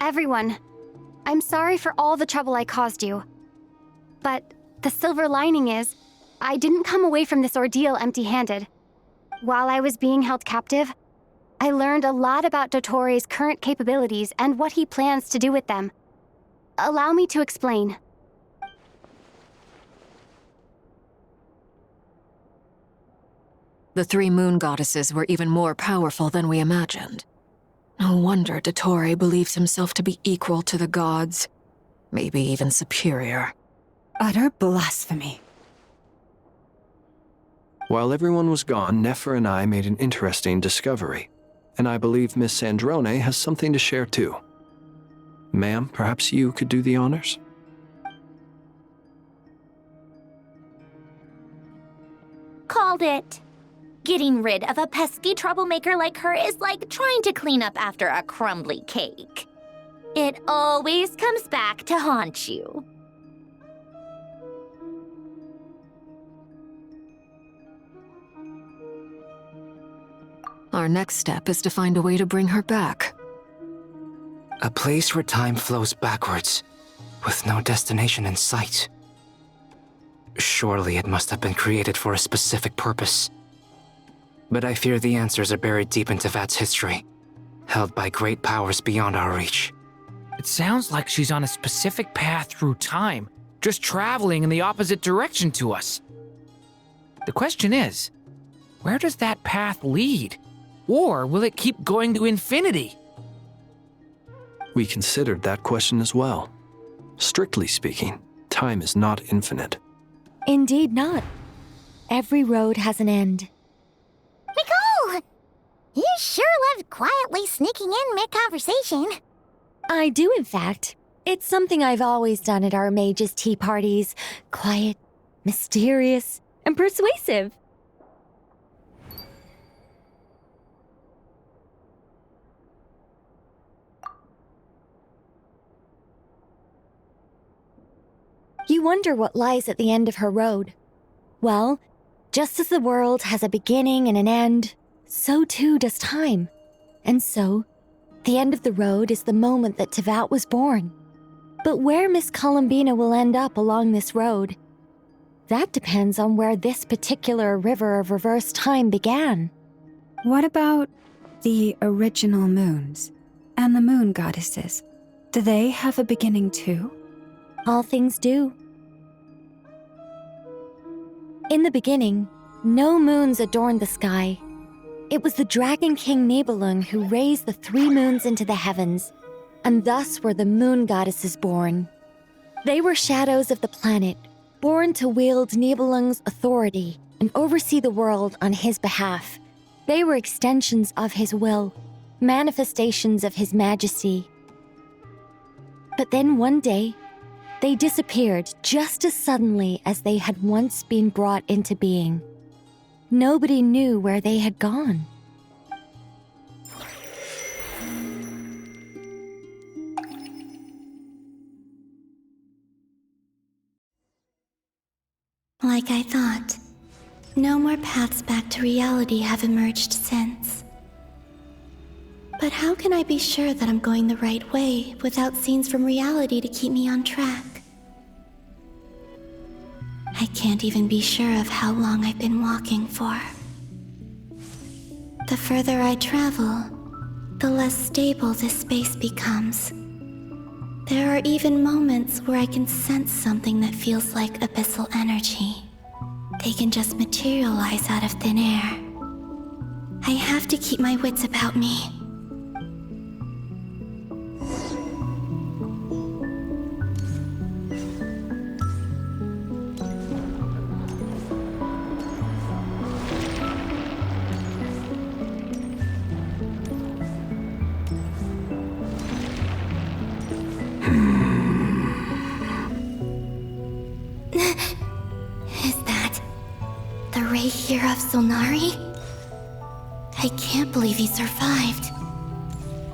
Everyone, I'm sorry for all the trouble I caused you. But the silver lining is, I didn't come away from this ordeal empty-handed. While I was being held captive, I learned a lot about Dottoro's current capabilities and what he plans to do with them. Allow me to explain. The three moon goddesses were even more powerful than we imagined. No wonder Dottore believes himself to be equal to the gods, maybe even superior. Utter blasphemy. While everyone was gone, Nefer and I made an interesting discovery, and I believe Miss Sandrone has something to share too. Ma'am, perhaps you could do the honors? Called it. Getting rid of a pesky troublemaker like her is like trying to clean up after a crumbly cake. It always comes back to haunt you. Our next step is to find a way to bring her back. A place where time flows backwards, with no destination in sight. Surely it must have been created for a specific purpose. But I fear the answers are buried deep in Tevat's history, held by great powers beyond our reach. It sounds like she's on a specific path through time, just traveling in the opposite direction to us. The question is, where does that path lead? Or will it keep going to infinity? We considered that question as well. Strictly speaking, time is not infinite. Indeed not. Every road has an end. Nicole! You sure loved quietly sneaking in mid-conversation. I do, in fact. It's something I've always done at our mages' tea parties. Quiet, mysterious, and persuasive. You wonder what lies at the end of her road. Well, just as the world has a beginning and an end, so too does time. And so, the end of the road is the moment that Tevat was born. But where Miss Columbina will end up along this road, that depends on where this particular river of reverse time began. What about the original moons and the moon goddesses? Do they have a beginning too? All things do. In the beginning, no moons adorned the sky. It was the Dragon King Nibelung who raised the three moons into the heavens, and thus were the moon goddesses born. They were shadows of the planet, born to wield Nibelung's authority and oversee the world on his behalf. They were extensions of his will, manifestations of his majesty. But then one day, they disappeared just as suddenly as they had once been brought into being. Nobody knew where they had gone. Like I thought, no more paths back to reality have emerged since. But how can I be sure that I'm going the right way without scenes from reality to keep me on track? I can't even be sure of how long I've been walking for. The further I travel, the less stable this space becomes. There are even moments where I can sense something that feels like abyssal energy. They can just materialize out of thin air. I have to keep my wits about me. Here of Solnari? I can't believe he survived.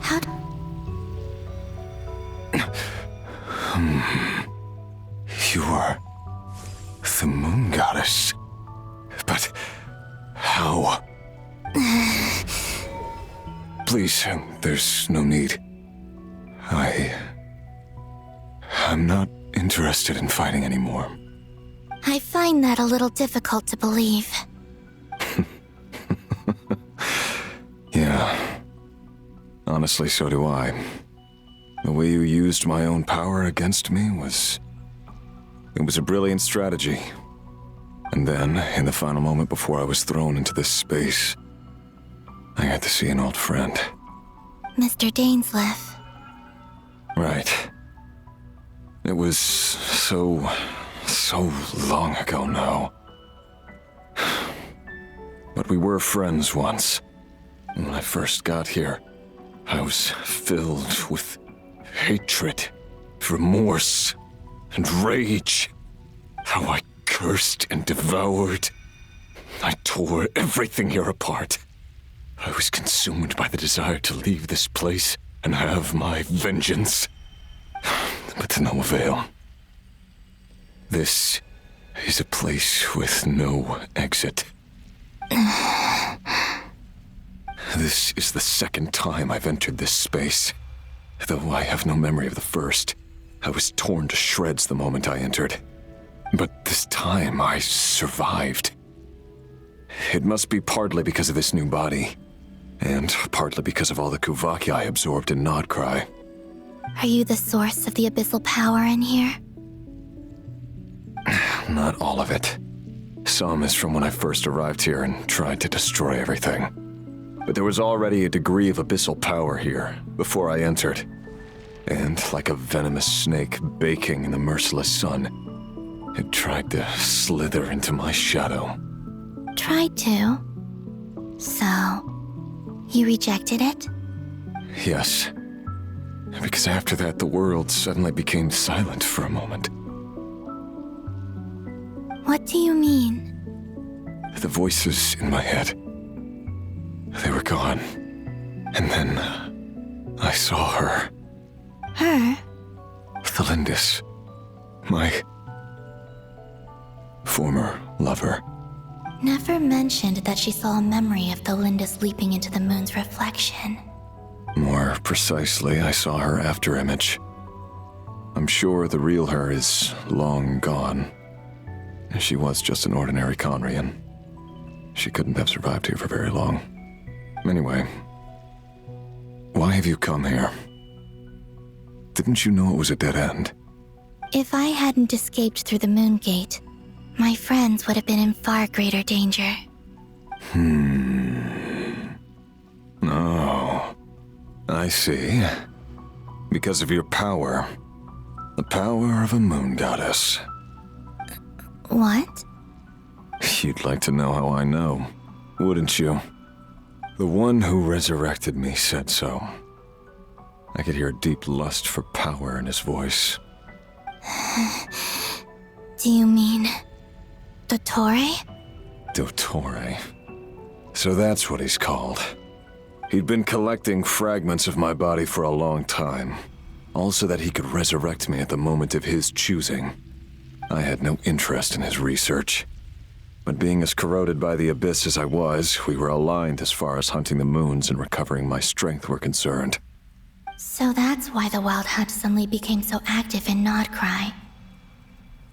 How You are the moon goddess. But how? Please, there's no need. I'm not interested in fighting anymore. I find that a little difficult to believe. Yeah. Honestly, so do I. The way you used my own power against me was... It was a brilliant strategy. And then, in the final moment before I was thrown into this space, I got to see an old friend. Mr. Dainsleif. Right. It was so long ago now. But we were friends once. When I first got here, I was filled with hatred, remorse, and rage. How I cursed and devoured. I tore everything here apart. I was consumed by the desire to leave this place and have my vengeance. But to no avail. This is a place with no exit. This is the second time I've entered this space. Though I have no memory of the first. I was torn to shreds the moment I entered. But this time I survived. It must be partly because of this new body. And partly because of all the Kuvaki I absorbed in Nodcry. Are you the source of the abyssal power in here? Not all of it. Some is from when I first arrived here and tried to destroy everything. But there was already a degree of abyssal power here before I entered. And like a venomous snake baking in the merciless sun, it tried to slither into my shadow. Tried to? So, you rejected it? Yes. Because after that, the world suddenly became silent for a moment. What do you mean? The voices in my head, they were gone. And then I saw her. Her? Thelindis. My former lover. Never mentioned that she saw a memory of Thelindis leaping into the moon's reflection. More precisely, I saw her afterimage. I'm sure the real her is long gone. She was just an ordinary Conrian. She couldn't have survived here for very long. Anyway, why have you come here? Didn't you know it was a dead end? If I hadn't escaped through the moon gate, my friends would have been in far greater danger. Oh, I see. Because of your power. The power of a moon goddess. What? You'd like to know how I know, wouldn't you? The one who resurrected me said so. I could hear a deep lust for power in his voice. Do you mean... Dottore? Dottore. So that's what he's called. He'd been collecting fragments of my body for a long time. All so that he could resurrect me at the moment of his choosing. I had no interest in his research. But being as corroded by the abyss as I was, we were aligned as far as hunting the moons and recovering my strength were concerned. So that's why the Wild Hunt suddenly became so active in Nodcry.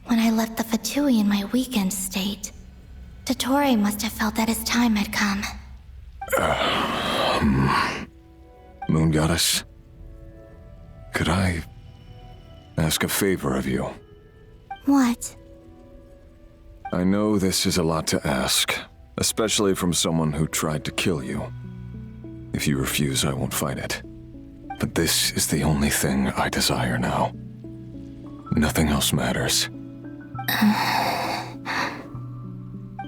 When I left the Fatui in my weakened state, Dottore must have felt that his time had come. Moon Goddess, could I ask a favor of you? What? I know this is a lot to ask, especially from someone who tried to kill you. If you refuse, I won't fight it. But this is the only thing I desire now. Nothing else matters.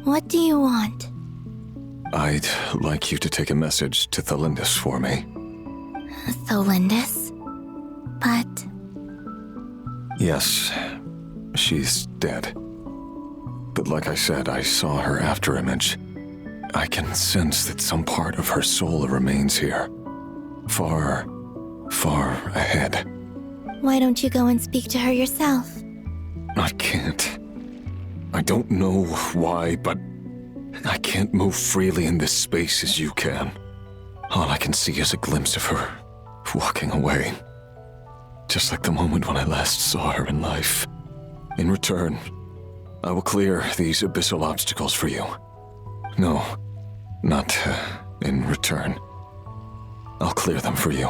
What do you want? I'd like you to take a message to Thelindis for me. Thelindis? But... Yes, she's dead. But like I said, I saw her afterimage. I can sense that some part of her soul remains here. Far ahead. Why don't you go and speak to her yourself? I can't. I don't know why, but I can't move freely in this space as you can. All I can see is a glimpse of her walking away. just like the moment when I last saw her in life. In return, I will clear these abyssal obstacles for you. No, not in return. I'll clear them for you,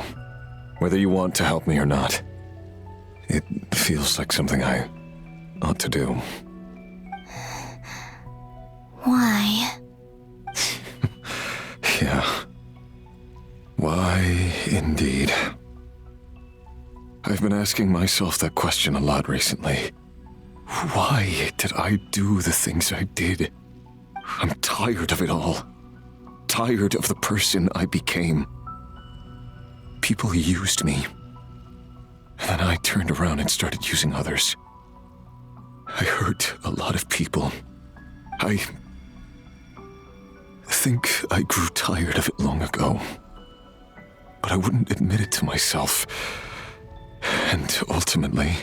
whether you want to help me or not. It feels like something I ought to do. Why? Yeah. Why, indeed. I've been asking myself that question a lot recently. Why did I do the things I did? I'm tired of it all. Tired of the person I became. People used me. And then I turned around and started using others. I hurt a lot of people. I think I grew tired of it long ago. But I wouldn't admit it to myself. And ultimately,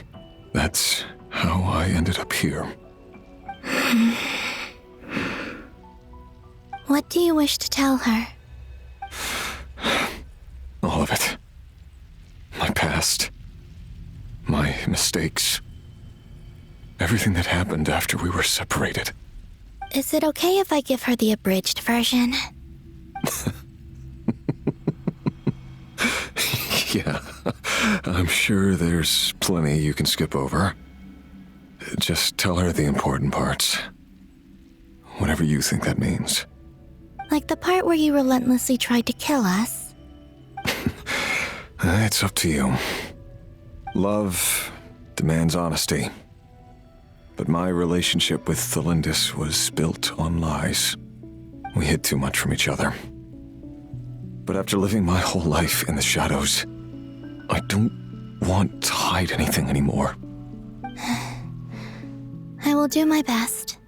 that's how I ended up here. What do you wish to tell her? All of it. My past. My mistakes. Everything that happened after we were separated. Is it okay if I give her the abridged version? Yeah, I'm sure there's plenty you can skip over. Just tell her the important parts. Whatever you think that means. Like the part where you relentlessly tried to kill us? It's up to you. Love demands honesty. But my relationship with Thelindis was built on lies. We hid too much from each other. But after living my whole life in the shadows, I don't want to hide anything anymore. I will do my best.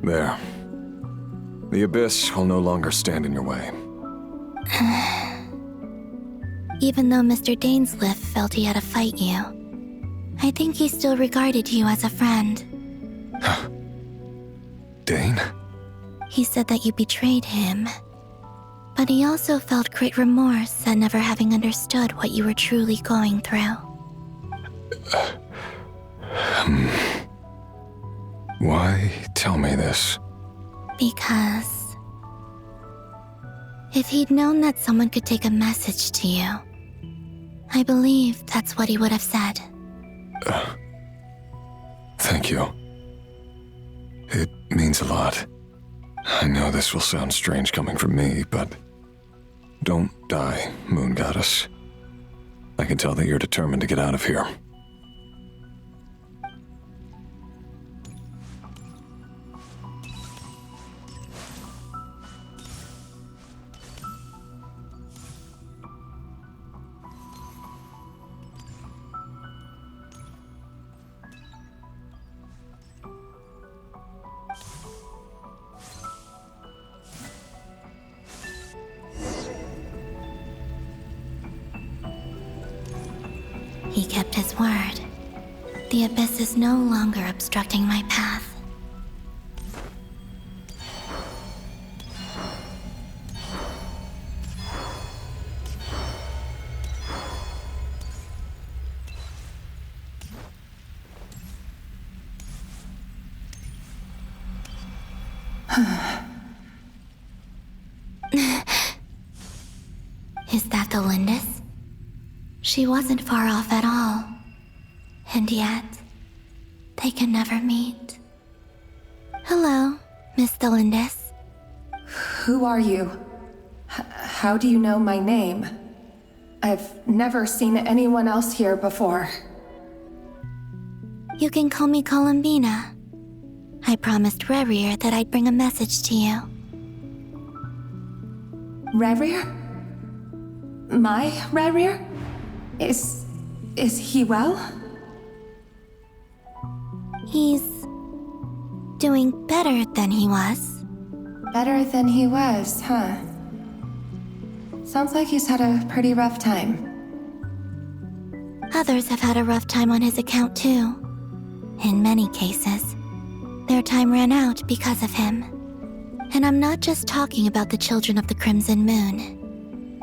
There. The abyss will no longer stand in your way. Even though Mr. Dainsliff felt he had to fight you, I think he still regarded you as a friend. Dane? He said that you betrayed him. But he also felt great remorse at never having understood what you were truly going through. Why tell me this? Because if he'd known that someone could take a message to you, I believe that's what he would have said. Thank you. It means a lot. I know this will sound strange coming from me, but don't die, Moon Goddess. I can tell that you're determined to get out of here. He kept his word. The abyss is no longer obstructing my path. Is that the Lindis? She wasn't far off at all. And yet, they can never meet. Hello, Miss Thelindis. Who are you? How do you know my name? I've never seen anyone else here before. You can call me Columbina. I promised Rerir that I'd bring a message to you. Rerir? My Rerir? Is he well? He's doing better than he was. Better than he was, huh? Sounds like he's had a pretty rough time. Others have had a rough time on his account too. In many cases, their time ran out because of him. And I'm not just talking about the children of the Crimson Moon.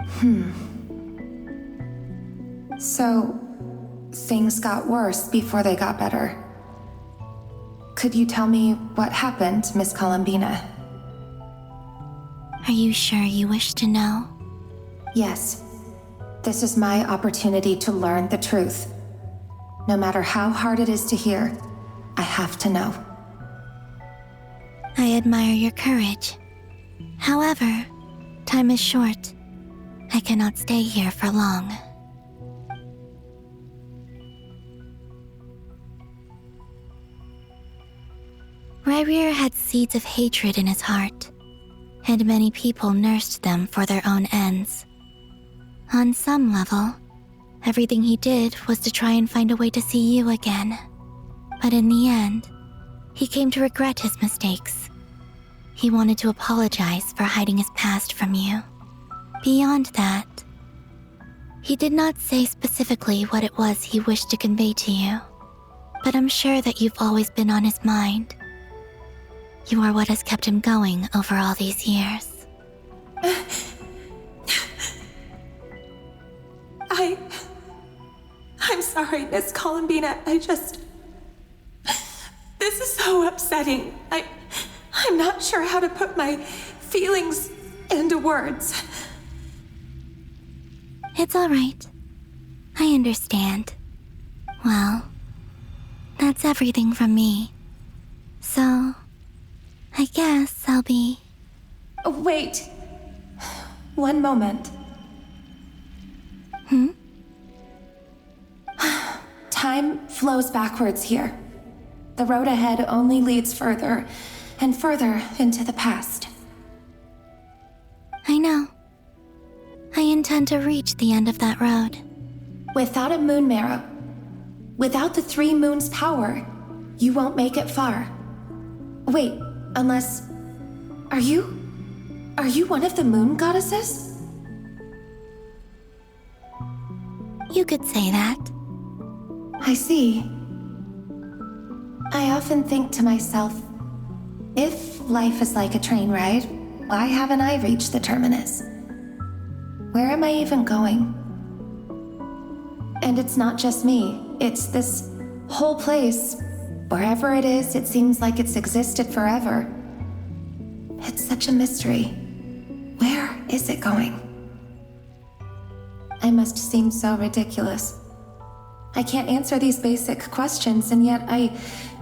So, things got worse before they got better. Could you tell me what happened, Miss Columbina? Are you sure you wish to know? Yes. This is my opportunity to learn the truth. No matter how hard it is to hear, I have to know. I admire your courage. However, time is short. I cannot stay here for long. Rayrir had seeds of hatred in his heart, and many people nursed them for their own ends. On some level, everything he did was to try and find a way to see you again. But in the end, he came to regret his mistakes. He wanted to apologize for hiding his past from you. Beyond that, he did not say specifically what it was he wished to convey to you, but I'm sure that you've always been on his mind. You are what has kept him going over all these years. I'm sorry, Miss Columbina. This is so upsetting. I'm not sure how to put my feelings into words. It's all right. I understand. Well, that's everything from me. So, I guess I'll be... Wait. One moment. Time flows backwards here. The road ahead only leads further and further into the past. I know. I intend to reach the end of that road. Without a moon marrow, without the 3 moons' power, you won't make it far. Wait, unless... Are you one of the moon goddesses? You could say that. I see. I often think to myself, if life is like a train ride, why haven't I reached the terminus? Where am I even going? And it's not just me, it's this whole place. Wherever it is, it seems like it's existed forever. It's such a mystery. Where is it going? I must seem so ridiculous. I can't answer these basic questions, and yet I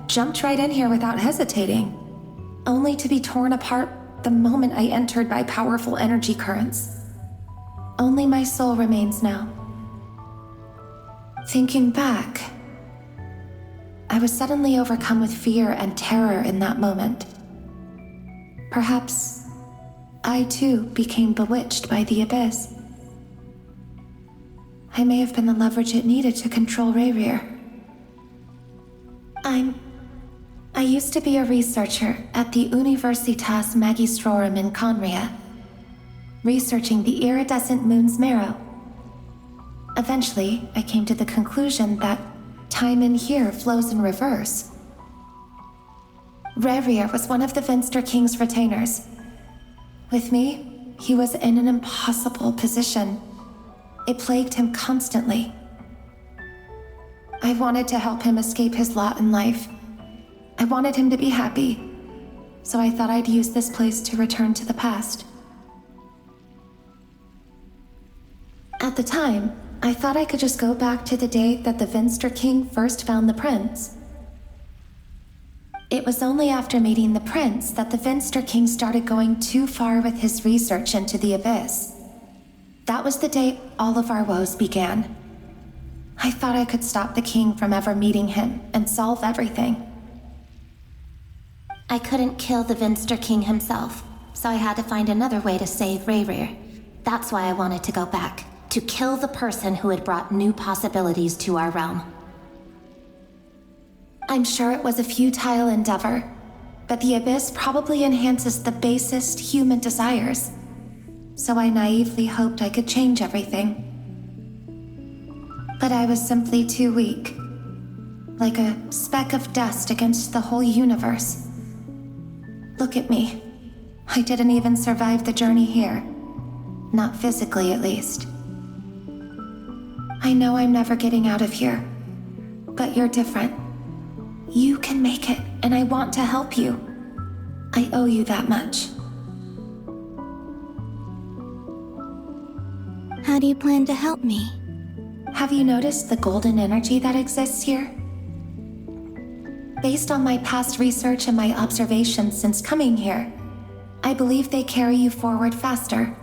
jumped right in here without hesitating, only to be torn apart the moment I entered by powerful energy currents. Only my soul remains now. Thinking back, I was suddenly overcome with fear and terror in that moment. Perhaps I too became bewitched by the abyss. I may have been the leverage it needed to control Rayrir. I used to be a researcher at the Universitas Magistrorum in Conria, researching the iridescent moon's marrow. Eventually, I came to the conclusion that time in here flows in reverse. Rayrir was one of the Venster King's retainers. With me, he was in an impossible position. It plagued him constantly. I wanted to help him escape his lot in life. I wanted him to be happy, so I thought I'd use this place to return to the past. At the time, I thought I could just go back to the day that the Venster King first found the prince. It was only after meeting the prince that the Venster King started going too far with his research into the abyss. That was the day all of our woes began. I thought I could stop the king from ever meeting him and solve everything. I couldn't kill the Venster King himself, so I had to find another way to save Rayrir. That's why I wanted to go back, to kill the person who had brought new possibilities to our realm. I'm sure it was a futile endeavor, but the abyss probably enhances the basest human desires. So I naively hoped I could change everything. But I was simply too weak. Like a speck of dust against the whole universe. Look at me. I didn't even survive the journey here. Not physically, at least. I know I'm never getting out of here. But you're different. You can make it, and I want to help you. I owe you that much. How do you plan to help me? Have you noticed the golden energy that exists here? Based on my past research and my observations since coming here, I believe they carry you forward faster.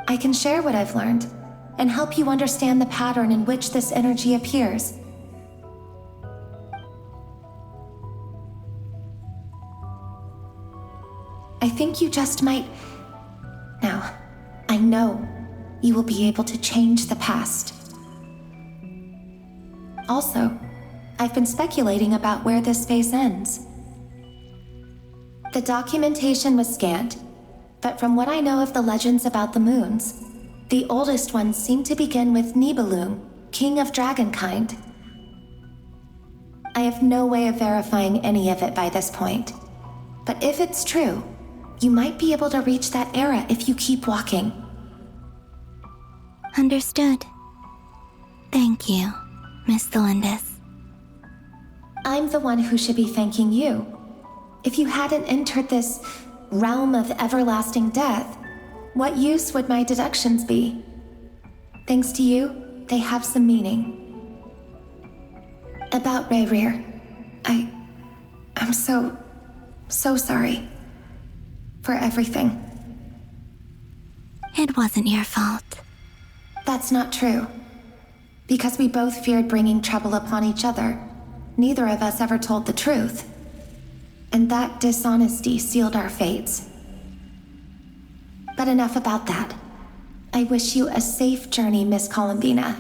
I can share what I've learned and help you understand the pattern in which this energy appears. I think you just might... Now, I know you will be able to change the past. Also, I've been speculating about where this space ends. The documentation was scant, but from what I know of the legends about the moons, the oldest ones seem to begin with Nibelung, king of dragonkind. I have no way of verifying any of it by this point, but if it's true, you might be able to reach that era if you keep walking. Understood. Thank you, Miss Thelindis. I'm the one who should be thanking you. If you hadn't entered this realm of everlasting death, what use would my deductions be? Thanks to you, they have some meaning. About Rayrir, I'm so sorry. For everything. It wasn't your fault. That's not true. Because we both feared bringing trouble upon each other, neither of us ever told the truth. And that dishonesty sealed our fates. But enough about that. I wish you a safe journey, Miss Columbina.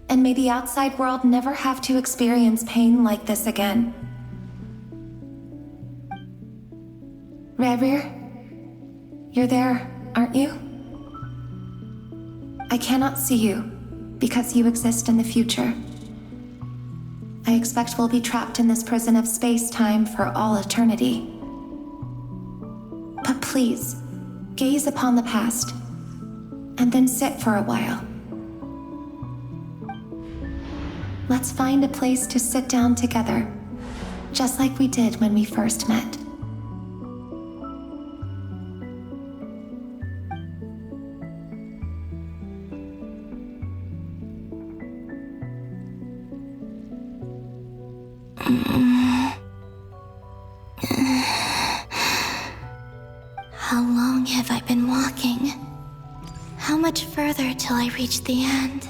And may the outside world never have to experience pain like this again. Rayrir, you're there, aren't you? I cannot see you, because you exist in the future. I expect we'll be trapped in this prison of space-time for all eternity. But please, gaze upon the past, and then sit for a while. Let's find a place to sit down together, just like we did when we first met. How long have I been walking? How much further till I reach the end?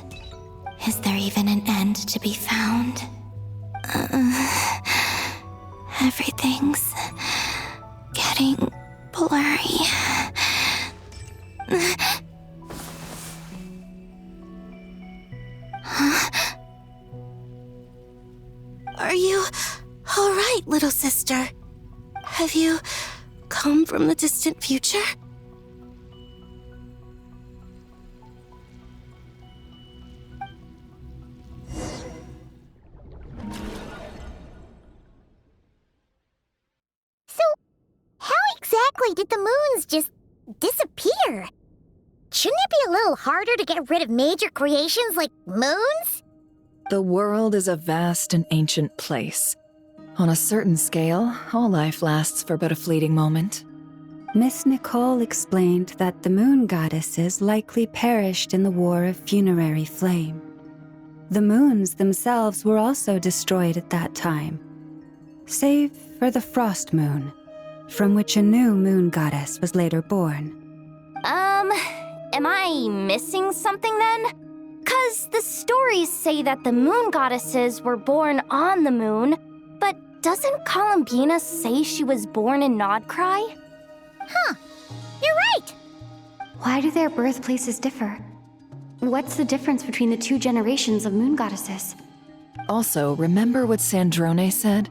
Is there even an end to be found? Everything's getting blurry. Huh? Are you all right, little sister? Have you come from the distant future? Exactly did the moons just disappear? Shouldn't it be a little harder to get rid of major creations like moons? The world is a vast and ancient place. On a certain scale, all life lasts for but a fleeting moment. Miss Nicole explained that the moon goddesses likely perished in the War of Funerary Flame. The moons themselves were also destroyed at that time, save for the Frost Moon, from which a new moon goddess was later born. Am I missing something then? 'Cause the stories say that the moon goddesses were born on the moon, but doesn't Columbina say she was born in Nodcry? Huh, you're right! Why do their birthplaces differ? What's the difference between the two generations of moon goddesses? Also, remember what Sandrone said?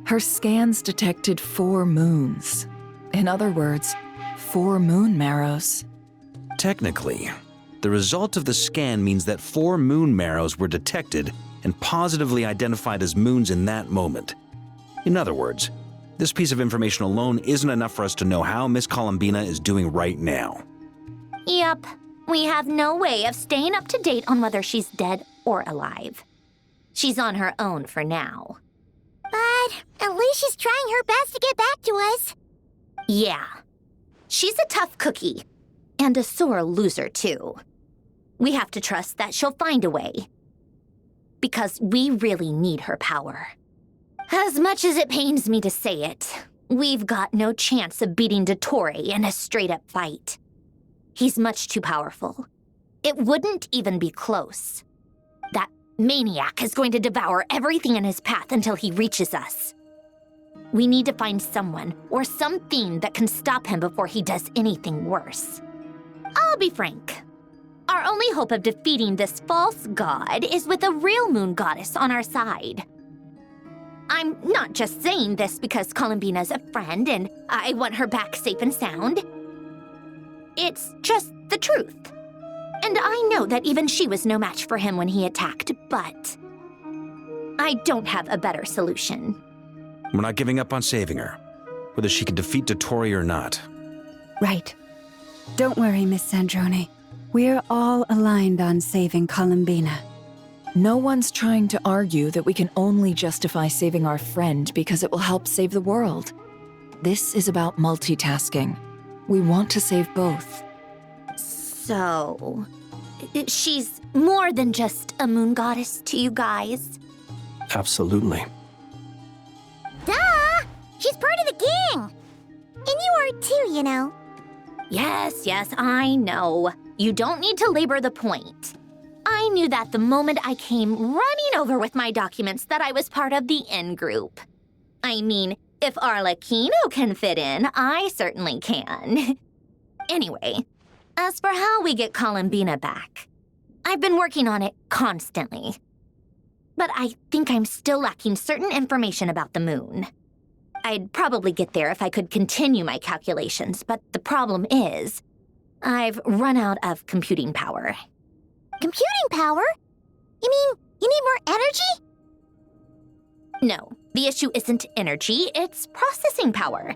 Her scans detected 4 moons. In other words, 4 moon marrows. Technically, the result of the scan means that 4 moon marrows were detected and positively identified as moons in that moment. In other words, this piece of information alone isn't enough for us to know how Miss Columbina is doing right now. Yep, we have no way of staying up to date on whether she's dead or alive. She's on her own for now. But at least she's trying her best to get back to us. Yeah. She's a tough cookie. And a sore loser, too. We have to trust that she'll find a way. Because we really need her power. As much as it pains me to say it, we've got no chance of beating Dottore in a straight-up fight. He's much too powerful. It wouldn't even be close. That maniac is going to devour everything in his path until he reaches us. We need to find someone or something that can stop him before he does anything worse. I'll be frank. Our only hope of defeating this false god is with a real moon goddess on our side. I'm not just saying this because Columbina's a friend and I want her back safe and sound. It's just the truth. And I know that even she was no match for him when he attacked, but I don't have a better solution. We're not giving up on saving her, whether she can defeat Dottore or not. Right. Don't worry, Miss Sandrone. We're all aligned on saving Columbina. No one's trying to argue that we can only justify saving our friend because it will help save the world. This is about multitasking. We want to save both. So, she's more than just a moon goddess to you guys? Absolutely. Duh! She's part of the gang! And you are too, you know. Yes, I know. You don't need to labor the point. I knew that the moment I came running over with my documents that I was part of the in-group. I mean, if Arlecchino can fit in, I certainly can. Anyway, as for how we get Columbina back, I've been working on it constantly. But I think I'm still lacking certain information about the moon. I'd probably get there if I could continue my calculations, but the problem is, I've run out of computing power. Computing power? You mean you need more energy? No, the issue isn't energy, it's processing power.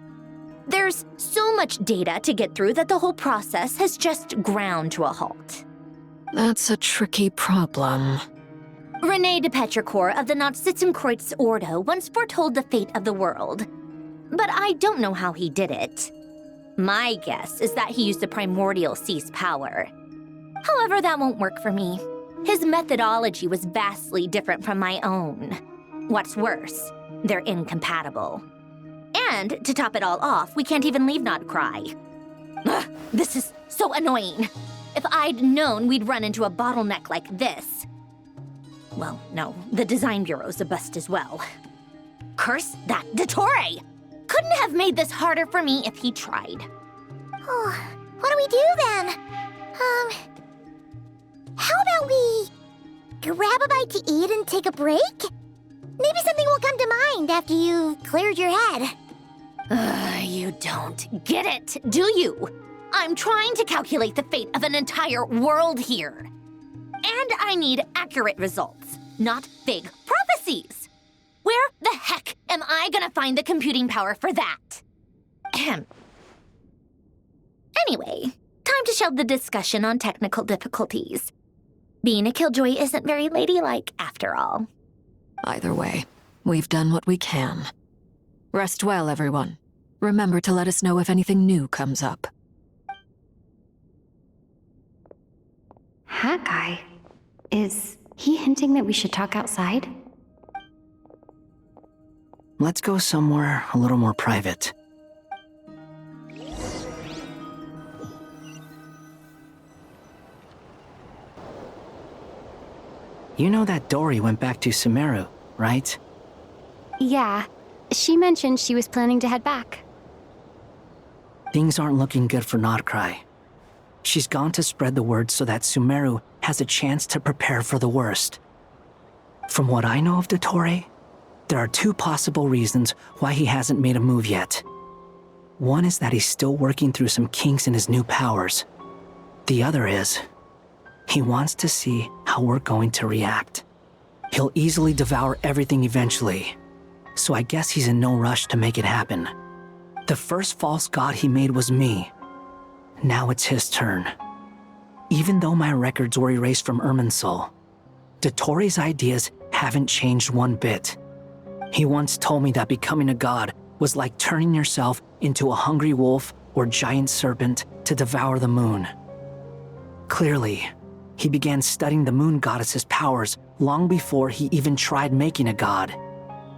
There's so much data to get through that the whole process has just ground to a halt. That's a tricky problem. René de Petrichor of the Nazissenkreuz Ordo once foretold the fate of the world. But I don't know how he did it. My guess is that he used the primordial sea's power. However, that won't work for me. His methodology was vastly different from my own. What's worse, they're incompatible. And to top it all off, we can't even leave Nodcry. Ugh, this is so annoying. If I'd known we'd run into a bottleneck like this. Well, no, the design bureau's a bust as well. Curse that Dottore! Couldn't have made this harder for me if he tried. Oh, what do we do then? How about we grab a bite to eat and take a break? Maybe something will come to mind after you've cleared your head. You don't get it, do you? I'm trying to calculate the fate of an entire world here. And I need accurate results, not vague prophecies. Where the heck am I gonna find the computing power for that? Ahem. Anyway, time to shelve the discussion on technical difficulties. Being a killjoy isn't very ladylike, after all. Either way, we've done what we can. Rest well, everyone. Remember to let us know if anything new comes up. Hawkeye? Is he hinting that we should talk outside? Let's go somewhere a little more private. You know that Dory went back to Sumeru, right? Yeah. She mentioned she was planning to head back. Things aren't looking good for Nodcry. She's gone to spread the word so that Sumeru has a chance to prepare for the worst. From what I know of Dottore, there are two possible reasons why he hasn't made a move yet. One is that he's still working through some kinks in his new powers. The other is, he wants to see how we're going to react. He'll easily devour everything eventually, so I guess he's in no rush to make it happen. The first false god he made was me. Now it's his turn. Even though my records were erased from Irminsul, Dottore's ideas haven't changed one bit. He once told me that becoming a god was like turning yourself into a hungry wolf or giant serpent to devour the moon. Clearly, he began studying the moon goddess's powers long before he even tried making a god.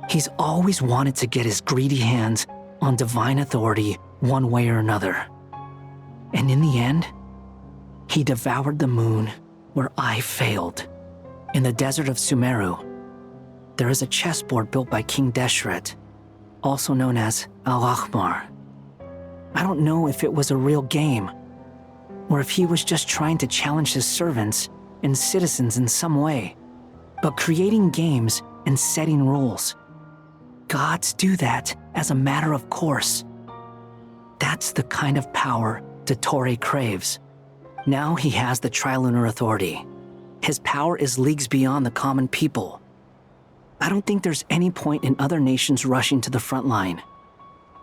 He's always wanted to get his greedy hands on divine authority one way or another. And in the end, he devoured the moon where I failed. In the desert of Sumeru, there is a chessboard built by King Deshret, also known as Al-Ahmar. I don't know if it was a real game, or if he was just trying to challenge his servants and citizens in some way. But creating games and setting rules, gods do that as a matter of course. That's the kind of power Dottore craves. Now he has the Trilunar Authority. His power is leagues beyond the common people. I don't think there's any point in other nations rushing to the front line.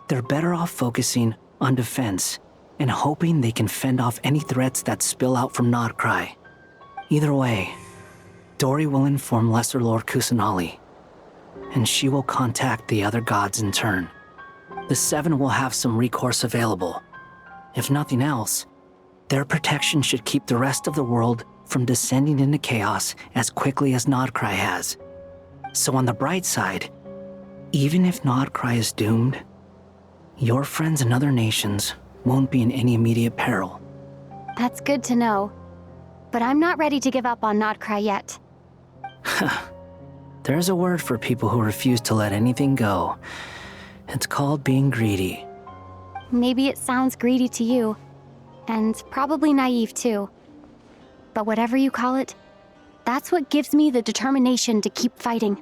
They're better off focusing on defense and hoping they can fend off any threats that spill out from Nodcry. Either way, Dori will inform Lesser Lord Kusanali, and she will contact the other gods in turn. The Seven will have some recourse available. If nothing else, their protection should keep the rest of the world from descending into chaos as quickly as Nodcry has. So on the bright side, even if Nodcry is doomed, your friends in other nations won't be in any immediate peril. That's good to know. But I'm not ready to give up on Nodcry yet. There's a word for people who refuse to let anything go. It's called being greedy. Maybe it sounds greedy to you, and probably naive too. But whatever you call it, that's what gives me the determination to keep fighting.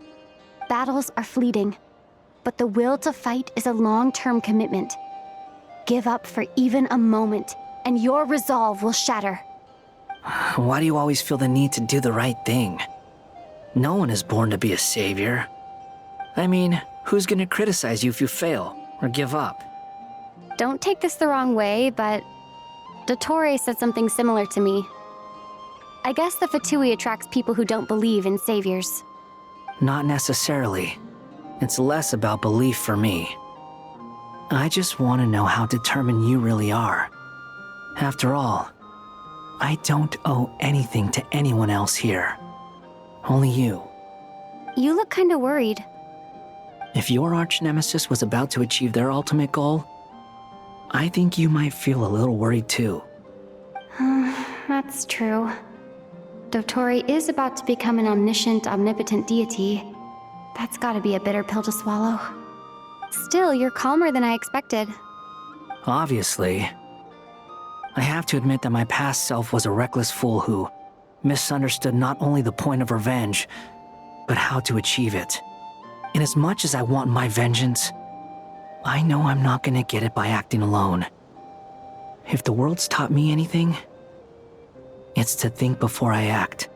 Battles are fleeting, but the will to fight is a long-term commitment. Give up for even a moment, and your resolve will shatter. Why do you always feel the need to do the right thing? No one is born to be a savior. I mean, who's gonna criticize you if you fail or give up? Don't take this the wrong way, but Dottore said something similar to me. I guess the Fatui attracts people who don't believe in saviors. Not necessarily. It's less about belief for me. I just want to know how determined you really are. After all, I don't owe anything to anyone else here. Only you. You look kinda worried. If your arch-nemesis was about to achieve their ultimate goal, I think you might feel a little worried too. That's true. Dottore is about to become an omniscient, omnipotent deity. That's gotta be a bitter pill to swallow. Still, you're calmer than I expected. Obviously. I have to admit that my past self was a reckless fool who misunderstood not only the point of revenge, but how to achieve it. And as much as I want my vengeance, I know I'm not gonna get it by acting alone. If the world's taught me anything, it's to think before I act.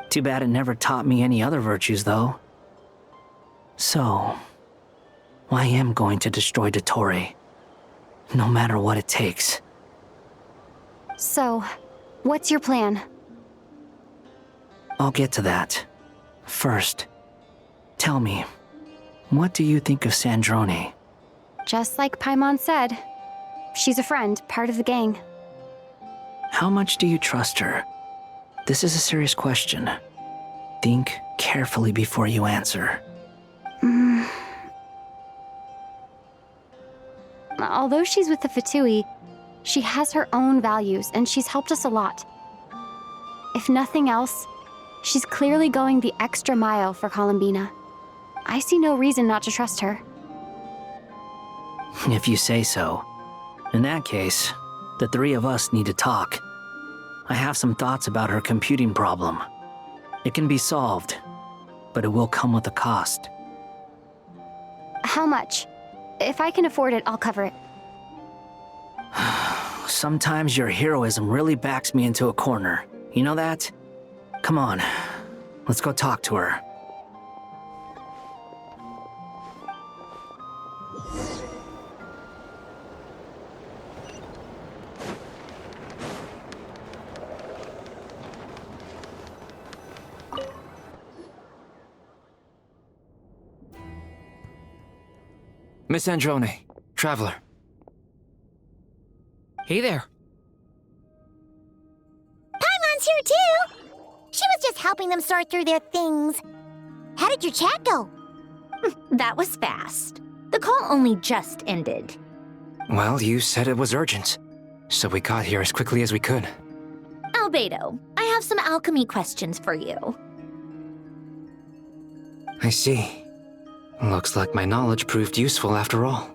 Too bad it never taught me any other virtues, though. So, I am going to destroy Dottore, no matter what it takes. So, what's your plan? I'll get to that. First, tell me, what do you think of Sandrone? Just like Paimon said, she's a friend, part of the gang. How much do you trust her? This is a serious question. Think carefully before you answer. Although she's with the Fatui, she has her own values, and she's helped us a lot. If nothing else, she's clearly going the extra mile for Columbina. I see no reason not to trust her. If you say so. In that case, the three of us need to talk. I have some thoughts about her computing problem. It can be solved, but it will come with a cost. How much? If I can afford it, I'll cover it. Sometimes your heroism really backs me into a corner. You know that? Come on, let's go talk to her. Miss Androne, Traveler. Hey there. Paimon's here too! She was just helping them sort through their things. How did your chat go? That was fast. The call only just ended. Well, you said it was urgent, so we got here as quickly as we could. Albedo, I have some alchemy questions for you. I see. Looks like my knowledge proved useful after all.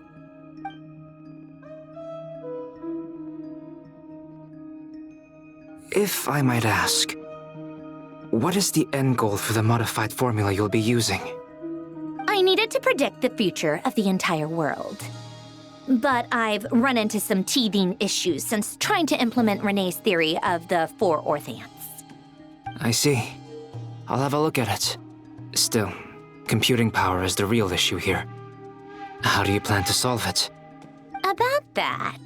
If I might ask, what is the end goal for the modified formula you'll be using? I needed to predict the future of the entire world. But I've run into some teething issues since trying to implement Renee's theory of the 4 orthants. I see. I'll have a look at it. Still, computing power is the real issue here. How do you plan to solve it? About that,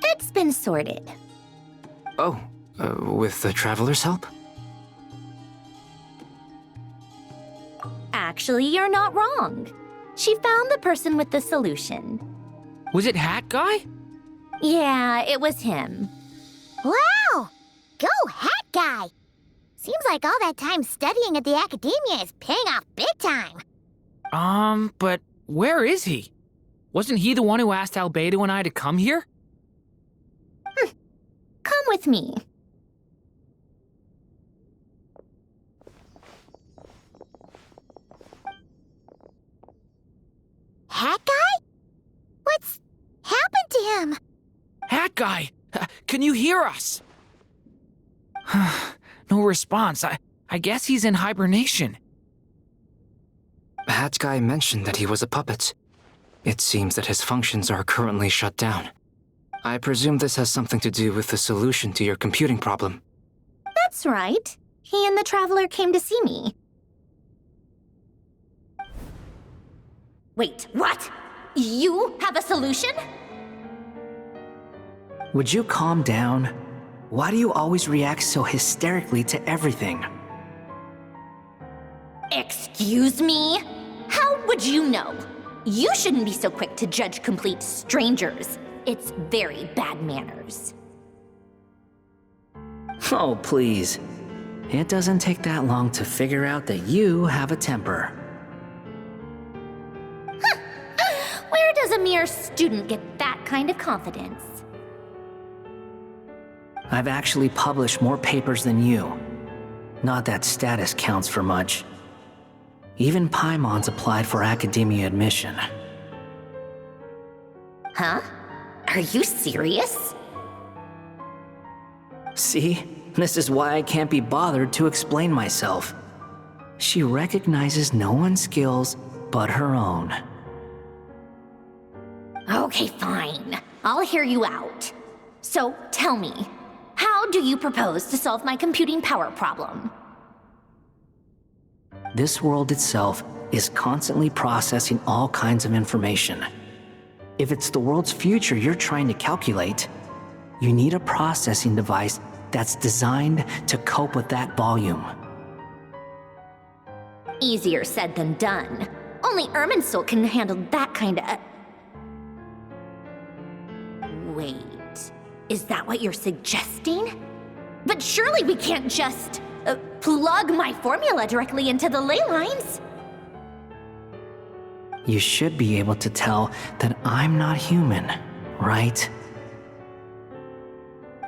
it's been sorted. Oh, with the Traveler's help? Actually, you're not wrong. She found the person with the solution. Was it Hat Guy? Yeah, it was him. Wow! Go Hat Guy! Seems like all that time studying at the academia is paying off big time. But where is he? Wasn't he the one who asked Albedo and I to come here? Come with me. Hat Guy? What's happened to him? Hat Guy! Can you hear us? No response. I guess he's in hibernation. Hat Guy mentioned that he was a puppet. It seems that his functions are currently shut down. I presume this has something to do with the solution to your computing problem. That's right. He and the Traveler came to see me. Wait, what? You have a solution? Would you calm down? Why do you always react so hysterically to everything? Excuse me? How would you know? You shouldn't be so quick to judge complete strangers. It's very bad manners. Oh, please. It doesn't take that long to figure out that you have a temper. Where does a mere student get that kind of confidence? I've actually published more papers than you. Not that status counts for much. Even Paimon's applied for academia admission. Huh? Are you serious? See? This is why I can't be bothered to explain myself. She recognizes no one's skills but her own. Okay, fine. I'll hear you out. So, tell me, how do you propose to solve my computing power problem? This world itself is constantly processing all kinds of information. If it's the world's future you're trying to calculate, you need a processing device that's designed to cope with that volume. Easier said than done. Only Irminsul can handle that kind of... Wait, is that what you're suggesting? But surely we can't just plug my formula directly into the ley lines. You should be able to tell that I'm not human, right?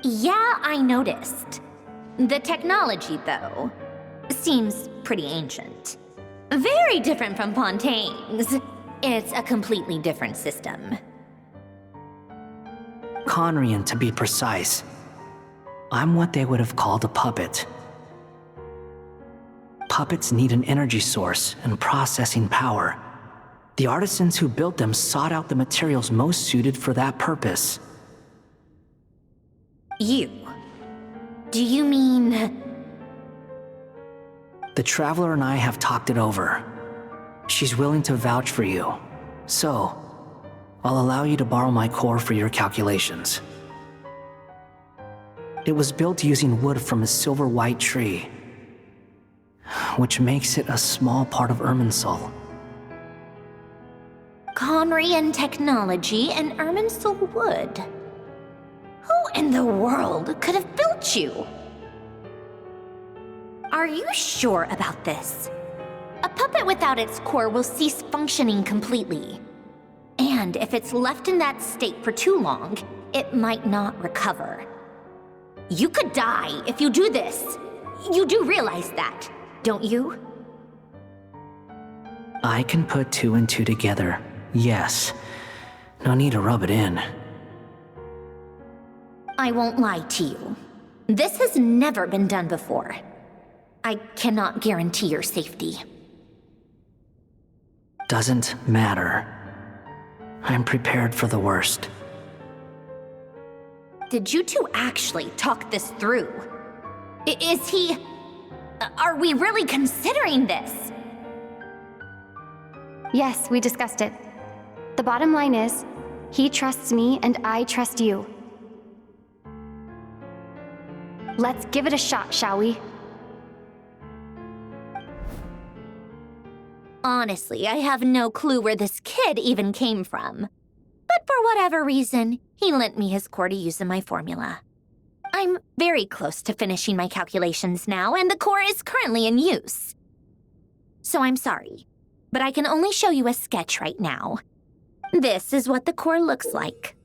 Yeah, I noticed. The technology, though, seems pretty ancient. Very different from Fontaine's. It's a completely different system. Conrian, to be precise. I'm what they would have called a puppet. puppets need an energy source and processing power. The artisans who built them sought out the materials most suited for that purpose. You? Do you mean... The Traveler and I have talked it over. She's willing to vouch for you. So, I'll allow you to borrow my core for your calculations. It was built using wood from a silver white tree, which makes it a small part of Irminsul. Conrian technology and Irminsul wood. Who in the world could have built you? Are you sure about this? A puppet without its core will cease functioning completely. And if it's left in that state for too long, it might not recover. You could die if you do this. You do realize that, don't you? I can put 2 and 2 together, yes. No need to rub it in. I won't lie to you. This has never been done before. I cannot guarantee your safety. Doesn't matter. I'm prepared for the worst. Did you two actually talk this through? Is he... Are we really considering this? Yes, we discussed it. The bottom line is, he trusts me and I trust you. Let's give it a shot, shall we? Honestly, I have no clue where this kid even came from. But for whatever reason, he lent me his core to use in my formula. I'm very close to finishing my calculations now, and the core is currently in use. So I'm sorry, but I can only show you a sketch right now. This is what the core looks like.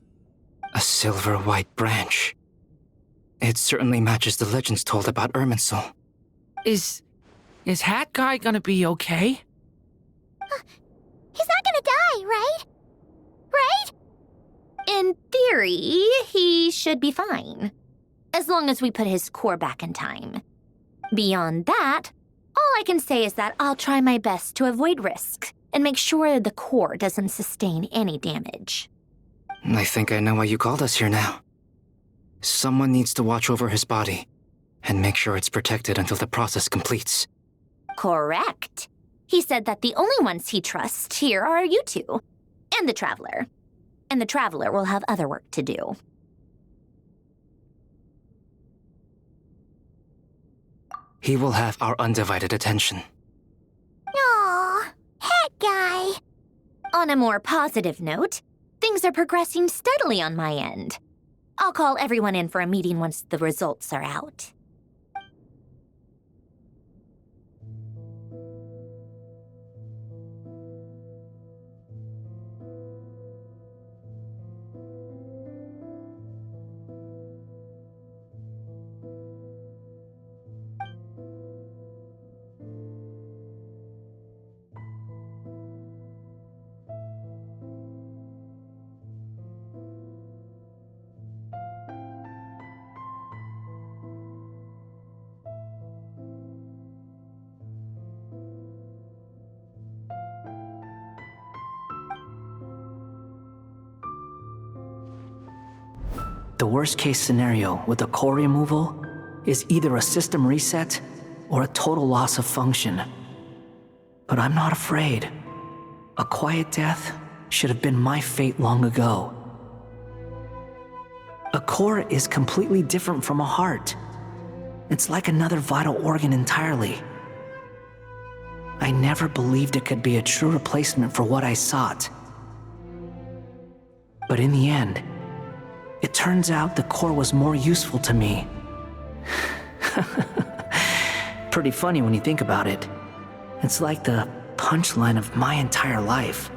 A silver white branch. It certainly matches the legends told about Irminsul. Is Hat Guy gonna be okay? He's not gonna die, right? Right? In theory, he should be fine. As long as we put his core back in time. Beyond that, all I can say is that I'll try my best to avoid risk and make sure the core doesn't sustain any damage. I think I know why you called us here now. Someone needs to watch over his body and make sure it's protected until the process completes. Correct. He said that the only ones he trusts here are you two, and the Traveler. And the Traveler will have other work to do. He will have our undivided attention. Aw, Hat Guy. On a more positive note, things are progressing steadily on my end. I'll call everyone in for a meeting once the results are out. The worst case scenario with the core removal is either a system reset or a total loss of function. But I'm not afraid. A quiet death should have been my fate long ago. A core is completely different from a heart. It's like another vital organ entirely. I never believed it could be a true replacement for what I sought. But in the end, it turns out the core was more useful to me. Pretty funny when you think about it. It's like the punchline of my entire life.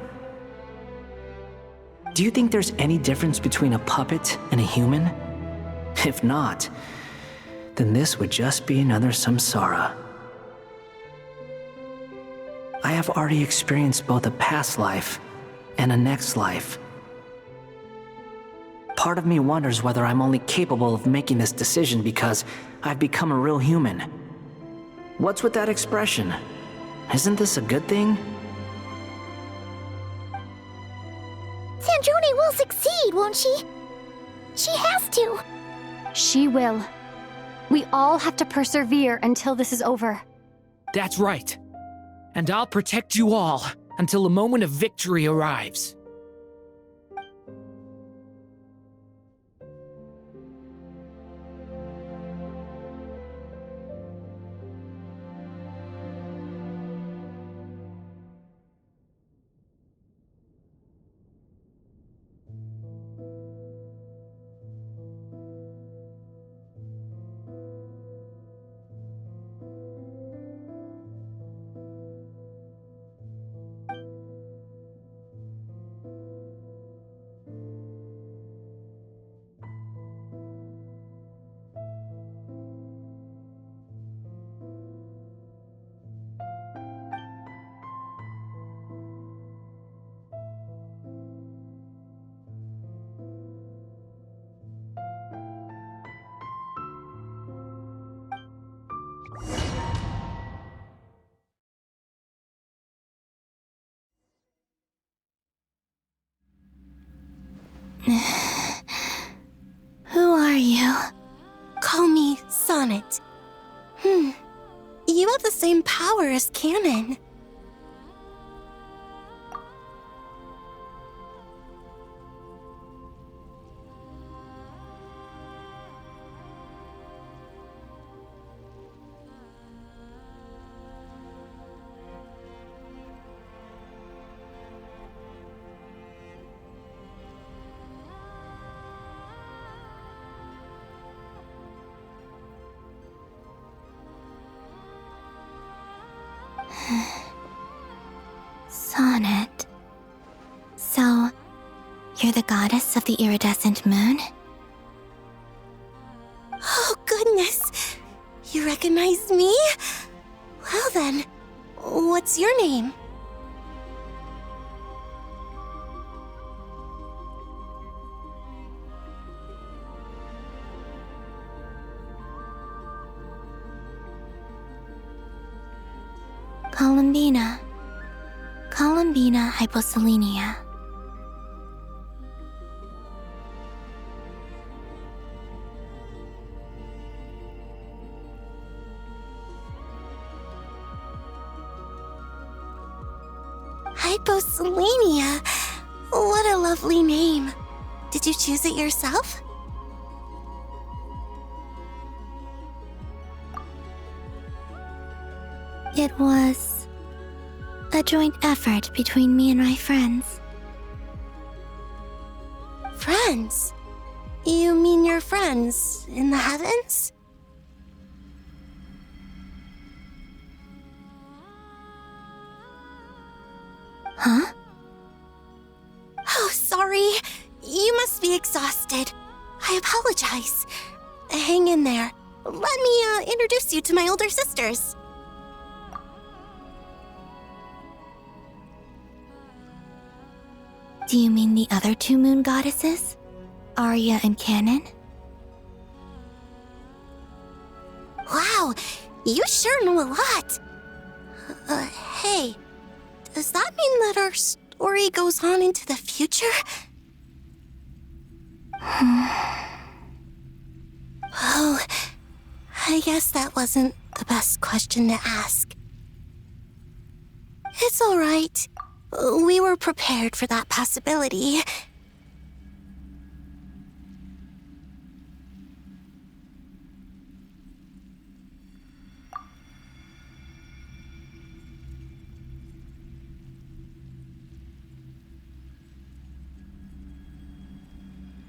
Do you think there's any difference between a puppet and a human? If not, then this would just be another samsara. I have already experienced both a past life and a next life. Part of me wonders whether I'm only capable of making this decision because I've become a real human. What's with that expression? Isn't this a good thing? Sandrone will succeed, won't she? She has to. She will. We all have to persevere until this is over. That's right. And I'll protect you all until the moment of victory arrives. Who are you? Call me Sonnet. You have the same power as Canon. Sonnet. So, you're the goddess of the iridescent moon? Oh, goodness! You recognize me? Well then, what's your name? Columbina. Columbina hyposelenia. Hyposelenia? What a lovely name. Did you choose it yourself? It was a joint effort between me and my friends. Friends? You mean your friends in the heavens? Huh? Oh, sorry. You must be exhausted. I apologize. Hang in there. Let me introduce you to my older sisters. Do you mean the other two moon goddesses? Arya and Canon? Wow, you sure know a lot. Hey, does that mean that our story goes on into the future? Oh, I guess that wasn't the best question to ask. It's all right. We were prepared for that possibility.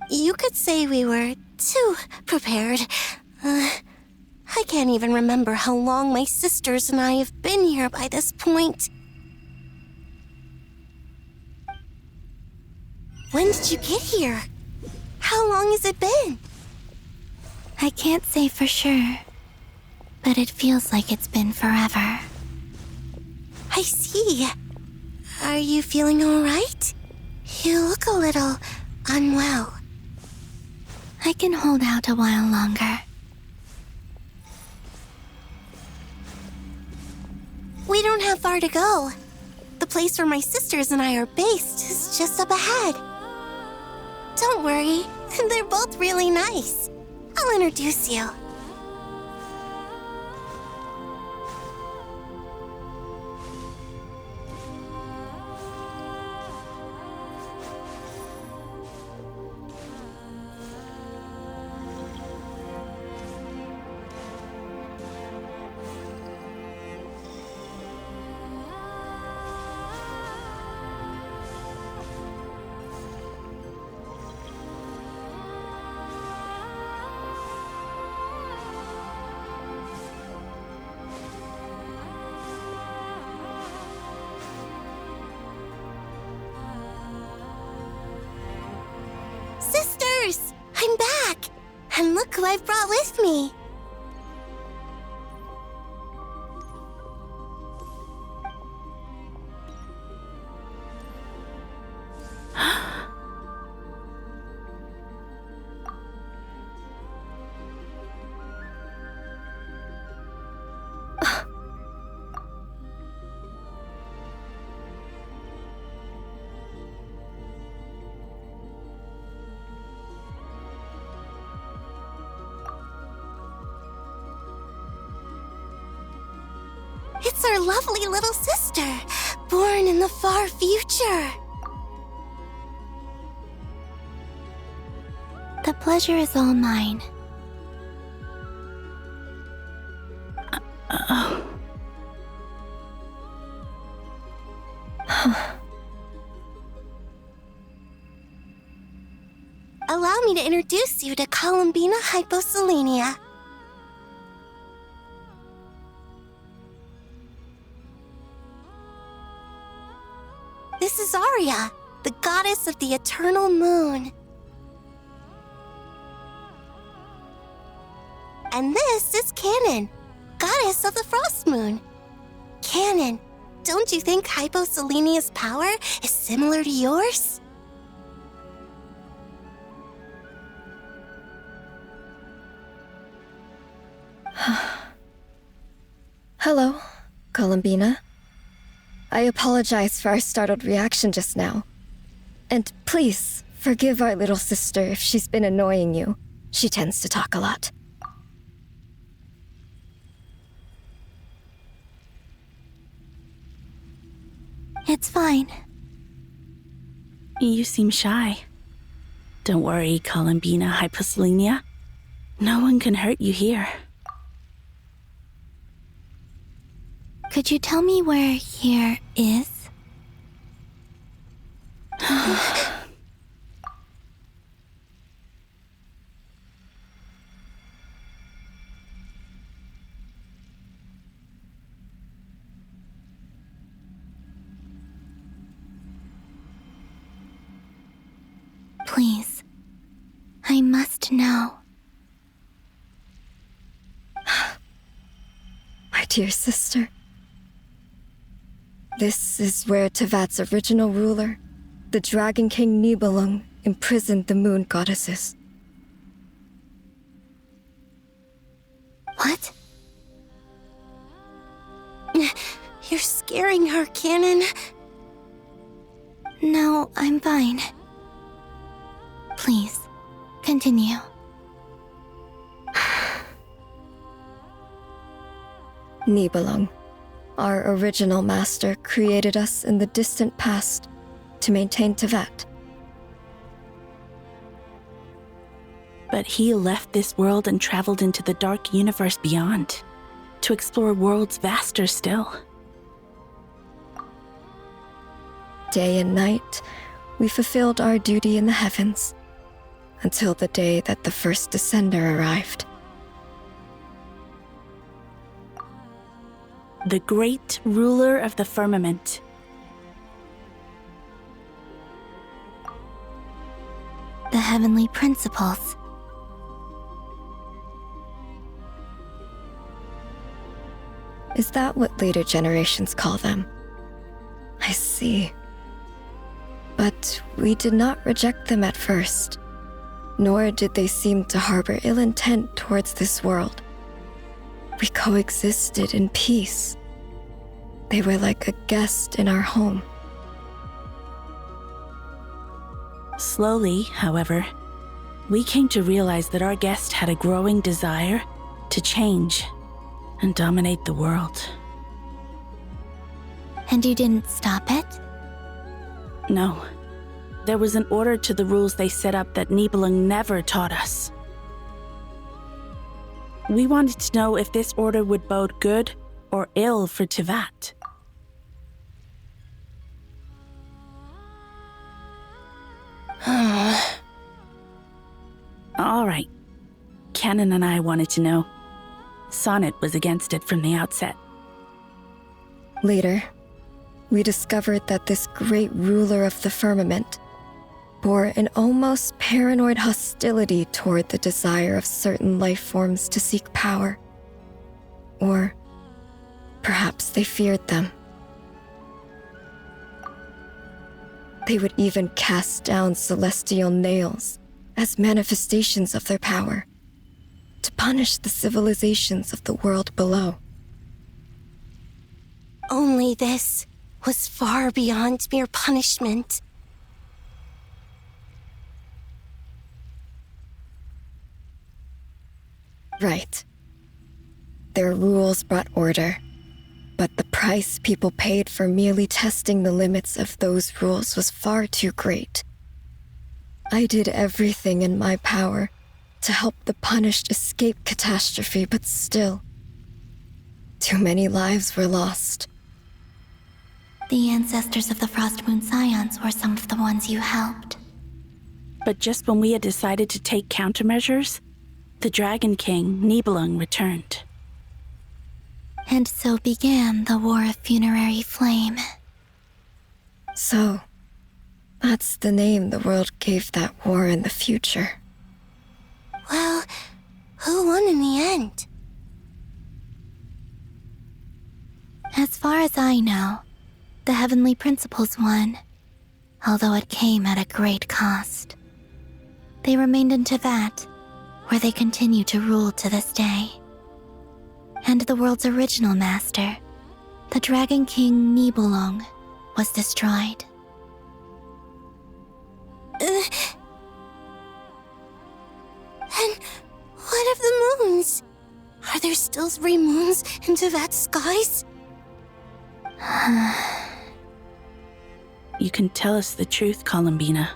You could say we were too prepared. I can't even remember how long my sisters and I have been here by this point. When did you get here? How long has it been? I can't say for sure, but it feels like it's been forever. I see. Are you feeling all right? You look a little unwell. I can hold out a while longer. We don't have far to go. The place where my sisters and I are based is just up ahead. Don't worry, they're both really nice. I'll introduce you. Sisters! I'm back! And look who I've brought with me! It's our lovely little sister, born in the far future. The pleasure is all mine. Allow me to introduce you to Columbina Hyposelenia. This is Arya, the goddess of the eternal moon. And this is Canon, goddess of the frost moon. Canon, don't you think Hyposelenia's power is similar to yours? Hello, Columbina. I apologize for our startled reaction just now. And please, forgive our little sister if she's been annoying you. She tends to talk a lot. It's fine. You seem shy. Don't worry, Columbina Hyposelenia. No one can hurt you here. Could you tell me where here is? Please, I must know. My dear sister. This is where Tevat's original ruler, the Dragon King Nibelung, imprisoned the moon goddesses. What? You're scaring her, Canon. No, I'm fine. Please, continue. Nibelung, our original master, created us in the distant past to maintain Tevat. But he left this world and traveled into the dark universe beyond, to explore worlds vaster still. Day and night, we fulfilled our duty in the heavens, until the day that the first Descender arrived. The great ruler of the firmament. The heavenly principles. Is that what later generations call them? I see. But we did not reject them at first, nor did they seem to harbor ill intent towards this world. We coexisted in peace. They were like a guest in our home. Slowly, however, we came to realize that our guest had a growing desire to change and dominate the world. And you didn't stop it? No. There was an order to the rules they set up that Nibelung never taught us. We wanted to know if this order would bode good or ill for Tivat. All right. Canon and I wanted to know. Sonnet was against it from the outset. Later, we discovered that this great ruler of the firmament bore an almost paranoid hostility toward the desire of certain life forms to seek power. Or perhaps they feared them. They would even cast down celestial nails as manifestations of their power, to punish the civilizations of the world below. Only this was far beyond mere punishment. Right. Their rules brought order, but the price people paid for merely testing the limits of those rules was far too great. I did everything in my power to help the punished escape catastrophe, but still, too many lives were lost. The ancestors of the Frost Moon Scions were some of the ones you helped. But just when we had decided to take countermeasures, the Dragon King, Nibelung, returned. And so began the War of Funerary Flame. So, that's the name the world gave that war in the future. Well, who won in the end? As far as I know, the Heavenly Principles won, although it came at a great cost. They remained in Tivat, where they continue to rule to this day. And the world's original master, the Dragon King Nibelung, was destroyed. And what of the moons? Are there still 3 moons in Tivat's skies? You can tell us the truth, Columbina.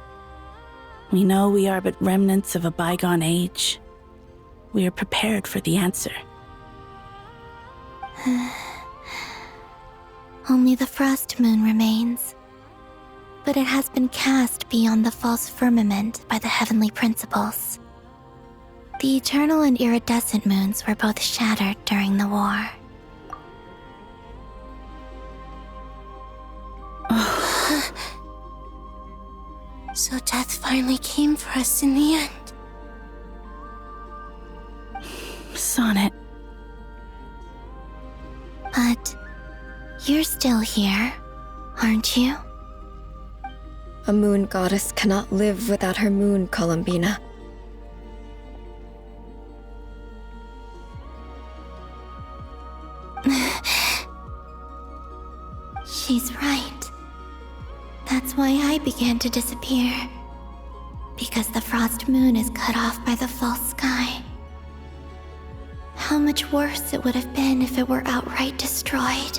We know we are but remnants of a bygone age. We are prepared for the answer. Only the Frost Moon remains. But it has been cast beyond the false firmament by the Heavenly Principles. The eternal and iridescent moons were both shattered during the war. So death finally came for us in the end. Sonnet. But you're still here, aren't you? A moon goddess cannot live without her moon, Columbina. She's right. That's why I began to disappear. Because the Frost Moon is cut off by the false sky. How much worse it would have been if it were outright destroyed.